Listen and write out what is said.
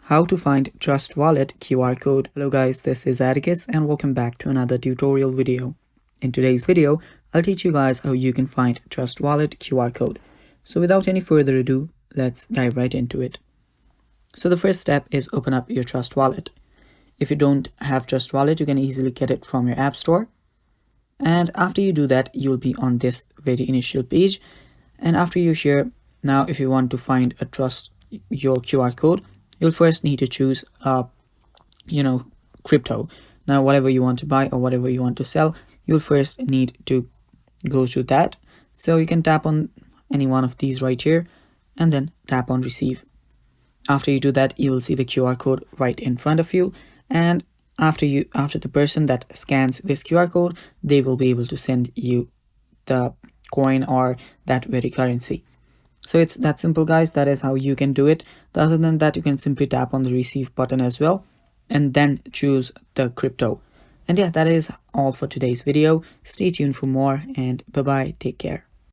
How to find Trust Wallet QR code. Hello guys, this is Atticus and welcome back to another tutorial video. In today's video, I'll teach you guys how you can find Trust Wallet QR code. So without any further ado, let's dive right into it. So the first step is open up your Trust Wallet. If you don't have Trust Wallet, you can easily get it from your app store. And after you do that, you'll be on this very initial page. And after you're here, now if you want to find your QR code, you'll first need to choose crypto. Now whatever you want to buy or whatever you want to sell, you'll first need to go to that. So you can tap on any one of these right here and then tap on receive. After you do that, you will see the QR code right in front of you, and after the person that scans this QR code, they will be able to send you the coin or that very currency. So it's that simple, guys. That is how you can do it. Other than that, you can simply tap on the receive button as well and then choose the crypto. And yeah, that is all for today's video. Stay tuned for more, and bye bye, take care.